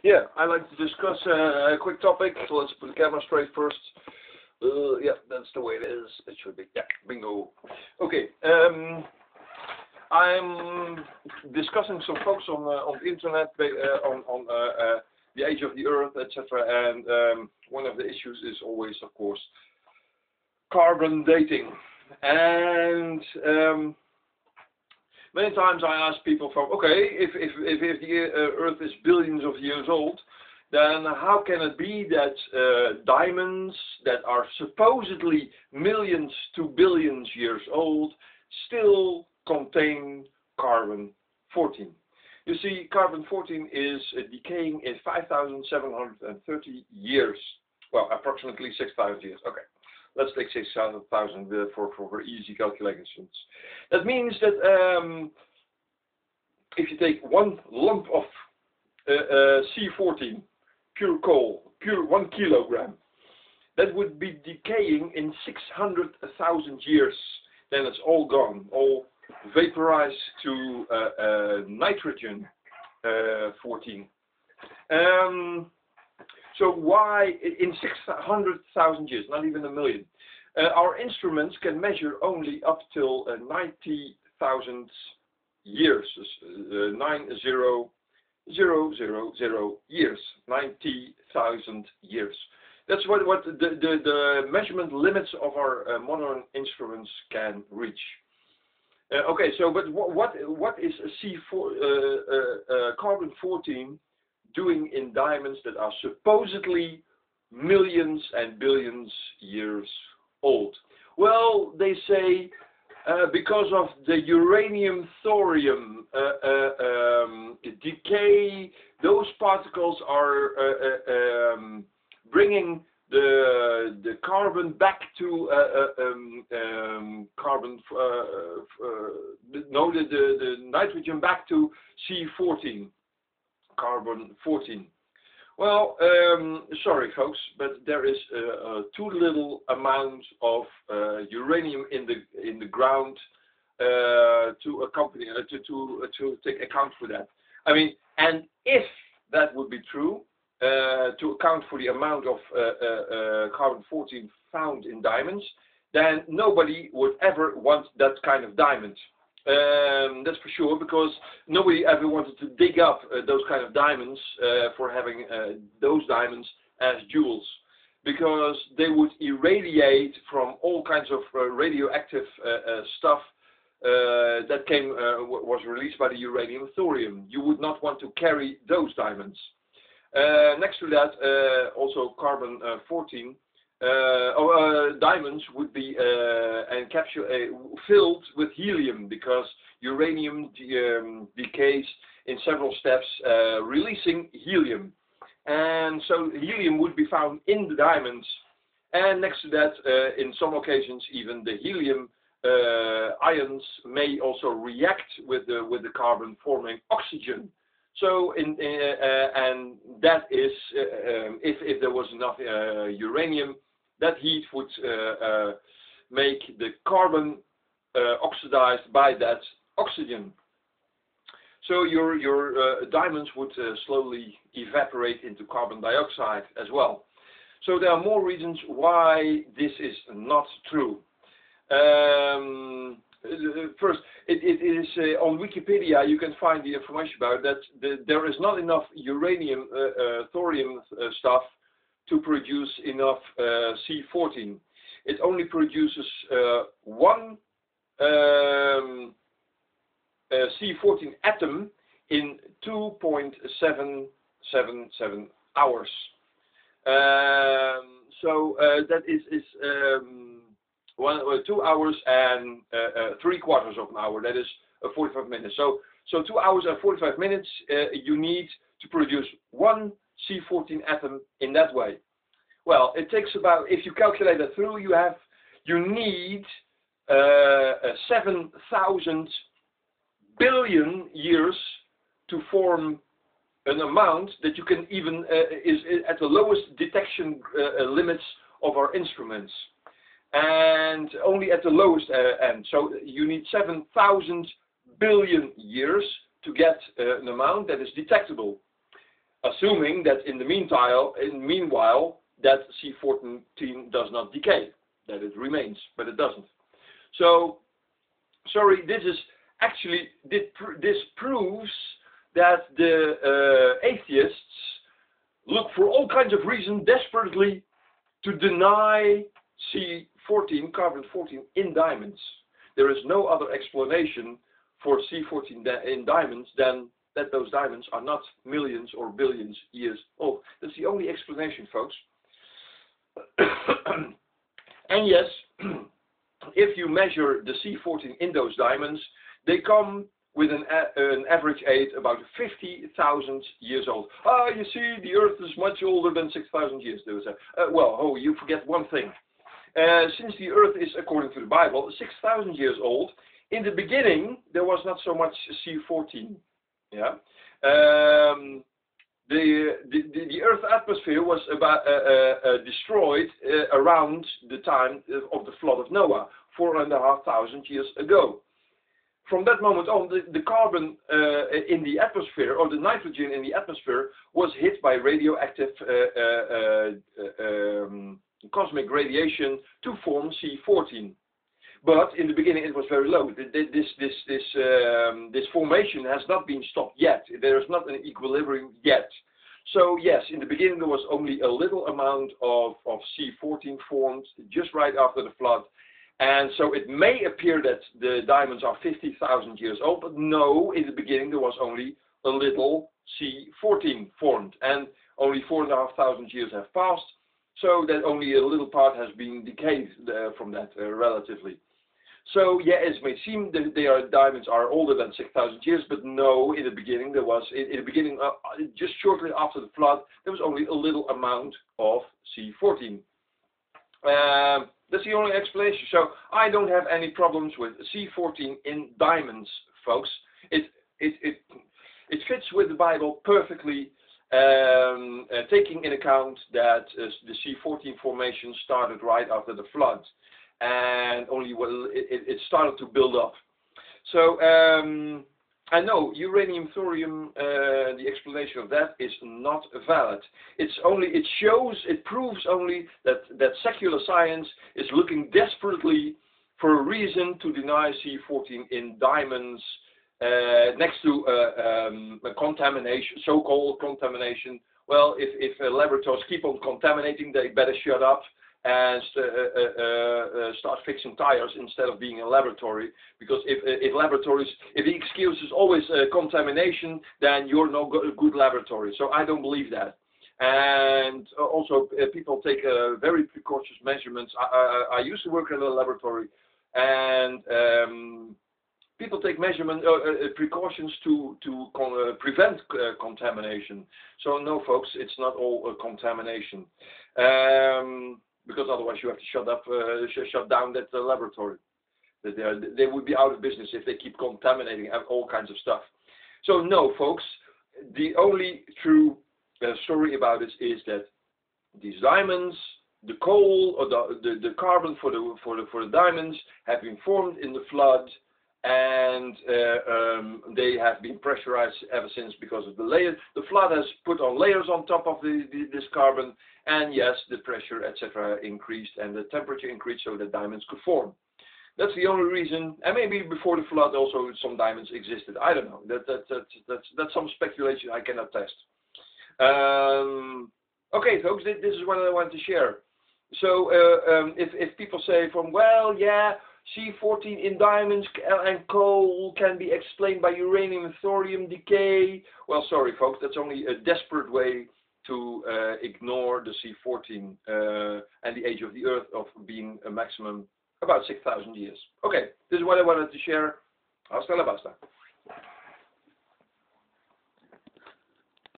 Yeah, I'd like to discuss a quick topic. So let's put the camera straight first. Yeah, that's the way it is. It should be. Yeah, bingo. Okay. I'm discussing some folks on the internet on the age of the Earth, etc. And one of the issues is always, of course, carbon dating. And many times I ask people from, okay, if the Earth is billions of years old, then how can it be that diamonds that are supposedly millions to billions years old still contain carbon-14? You see, carbon-14 is decaying in 5,730 years. Well, approximately 6,000 years. Okay. Let's take 6,000 for easy calculations. That means that if you take one lump of C14, pure coal, pure 1 kilogram, that would be decaying in 600,000 years. Then it's all gone, all vaporized to nitrogen 14. So why, in 600,000 years, not even a million, our instruments can measure only up till 90,000 years, 90,000 years, 90,000 years. That's what the measurement limits of our modern instruments can reach. Okay, so but what is carbon-14 doing in diamonds that are supposedly millions and billions years old? Well, they say because of the uranium-thorium decay, those particles are bringing the carbon back to the nitrogen back to C14. Carbon-14. Well, sorry folks, but there is too little amount of uranium in the ground to accompany to take account for that. I mean, and if that would be true, to account for the amount of carbon-14 found in diamonds, then nobody would ever want that kind of diamond. That's for sure, because nobody ever wanted to dig up those kind of diamonds for having those diamonds as jewels, because they would irradiate from all kinds of radioactive stuff that was released by the uranium-thorium. You would not want to carry those diamonds. Next to that, also carbon-14. Diamonds would be filled with helium, because uranium decays in several steps, releasing helium. And so helium would be found in the diamonds. And next to that, in some occasions, even the helium ions may also react with the carbon, forming oxygen. So, and that is, if there was enough uranium, that heat would make the carbon oxidized by that oxygen. So your diamonds would slowly evaporate into carbon dioxide as well. So there are more reasons why this is not true. First, it is on Wikipedia. You can find the information about that. There is not enough uranium, thorium stuff to produce enough C14. It only produces one C14 atom in 2.777 hours. So that is 2 hours and 3/4 of an hour. That is 45 minutes. So 2 hours and 45 minutes you need to produce one C14 atom in that way. Well, it takes about, if you calculate that through, you need 7,000 billion years to form an amount that you can even is at the lowest detection limits of our instruments, and only at the lowest end. So you need 7,000 billion years to get an amount that is detectable. assuming that in the meanwhile, that C14 does not decay, that it remains, but it doesn't. So, sorry, this proves that the atheists look for all kinds of reasons desperately to deny C14, carbon-14 in diamonds. There is no other explanation for C14 in diamonds than that those diamonds are not millions or billions years old. That's the only explanation, folks. And yes, if you measure the C14 in those diamonds, they come with an average age about 50,000 years old. Ah, you see, the Earth is much older than 6,000 years. They would say. Well, you forget one thing. Since the Earth is, according to the Bible, 6,000 years old, in the beginning there was not so much C14. Yeah. The Earth's atmosphere was destroyed around the time of the flood of Noah, 4,500 years ago. From that moment on, the carbon in the atmosphere, or the nitrogen in the atmosphere, was hit by radioactive cosmic radiation to form C14. But in the beginning it was very low. This formation has not been stopped yet. There is not an equilibrium yet. So yes, in the beginning there was only a little amount of C14 formed just right after the flood. And so it may appear that the diamonds are 50,000 years old, but no, in the beginning there was only a little C14 formed. And only 4,500 years have passed, so that only a little part has been decayed from that relatively. So yeah, it may seem that diamonds are older than 6,000 years, but no, in the beginning there was, just shortly after the flood, there was only a little amount of C14. That's the only explanation. So I don't have any problems with C14 in diamonds, folks. It fits with the Bible perfectly, taking in account that the C14 formation started right after the flood, and only it started to build up. So I know uranium-thorium, the explanation of that is not valid. It proves only that secular science is looking desperately for a reason to deny C14 in diamonds, next to contamination, so-called contamination. Well, if laboratories keep on contaminating, they better shut up and start fixing tires instead of being a laboratory. Because if the excuse is always contamination, then you're no good laboratory. So I don't believe that. And also people take very precautious measurements. I used to work in a laboratory, and people take precautions to prevent contamination. So no, folks, it's not all contamination. Because otherwise you have to shut down that laboratory. They would be out of business if they keep contaminating all kinds of stuff. So no, folks, the only true story about it is that these diamonds, the coal or the carbon for the diamonds have been formed in the flood, and they have been pressurized ever since because of the layers. The flood has put on layers on top of this carbon, and yes, the pressure, etc., increased, and the temperature increased so that diamonds could form. That's the only reason. And maybe before the flood also some diamonds existed. I don't know. That's some speculation I cannot test. Okay, folks, this is what I want to share. So if people say well, yeah, C14 in diamonds and coal can be explained by uranium and thorium decay. Well, sorry, folks, that's only a desperate way to ignore the C14 and the age of the Earth of being a maximum about 6,000 years. Okay, this is what I wanted to share. Hasta la vista.